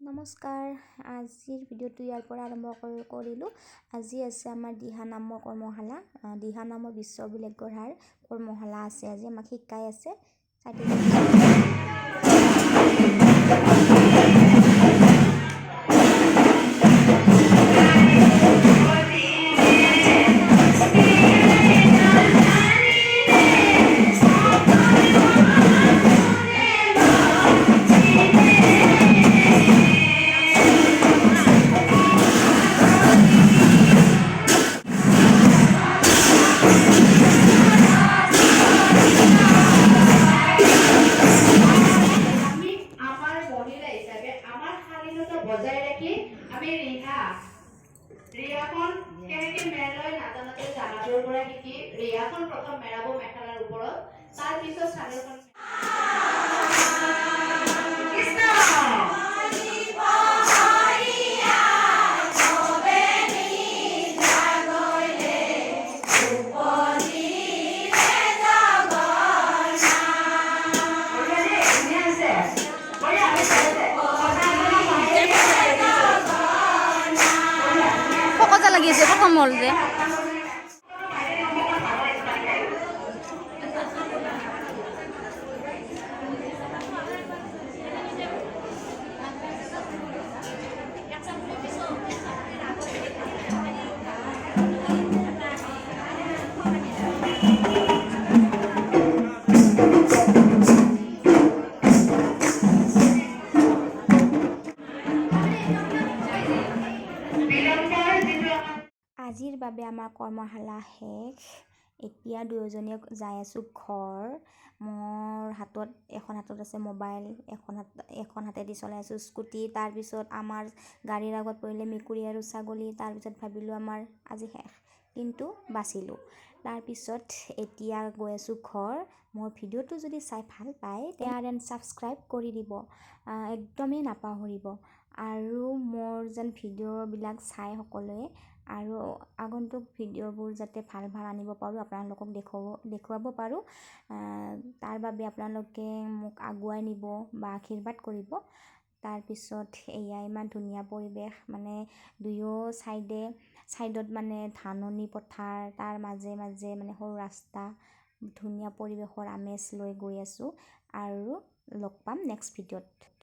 নমস্কাৰ, আজিৰ ভিডিঅ'টো ইয়াৰ পৰা আৰম্ভ কৰিলোঁ। আজি আছে আমাৰ দিহা নামৰ কৰ্মশালা। দিহা নামৰ বিশ্ব অভিলেখ গঢ়াৰ কৰ্মশালা আছে। আজি আমাক শিকাই আছে। বজাই ৰাখি আমি ৰিহাখন কেনেকে মেৰলৈ নাজানোতে জানাটোৰ পৰা শিকি ৰিহাখন প্ৰথম মেৰাব মেখেলাৰ ওপৰত, তাৰ পিছত চাদৰখন লাগি আছে প্ৰথম হ'ল যে আজিৰ বাবে আমাৰ কৰ্মশালা শেষ। এতিয়া দুয়োজনীয়ে যাই আছোঁ ঘৰ। মোৰ এখন হাতত আছে মোবাইল, এখন হাতেদি চলাই আছোঁ স্কুটি। তাৰপিছত আমাৰ গাড়ীৰ আগত পৰিলে মেকুৰী আৰু ছাগলী। তাৰপিছত ভাবিলোঁ আমাৰ আজি শেষ, কিন্তু বাচিলোঁ। তাৰপিছত এতিয়া গৈ আছোঁ ঘৰ। মোৰ ভিডিঅ'টো যদি চাই ভাল পায় তেতিয়াহ'লে ছাবস্ক্ৰাইব কৰি দিব, একদমেই নাপাহৰিব। আৰু মোৰ যেন ভিডিঅ'বিলাক চাই সকলোৱে, আৰু আগন্তুক ভিডিঅ'বোৰ যাতে ভাল আনিব পাৰোঁ, আপোনালোকক দেখুৱাব পাৰোঁ। তাৰ বাবে আপোনালোকে মোক আগুৱাই নিব বা আশীৰ্বাদ কৰিব। তাৰপিছত এয়া ইমান ধুনীয়া পৰিৱেশ, মানে দুয়ো ছাইডত মানে ধাননি পথাৰ, তাৰ মাজে মাজে মানে সৰু ৰাস্তা, ধুনীয়া পৰিৱেশৰ আমেজ লৈ গৈ আছোঁ। আৰু লগ পাম নেক্সট ভিডিঅ'ত।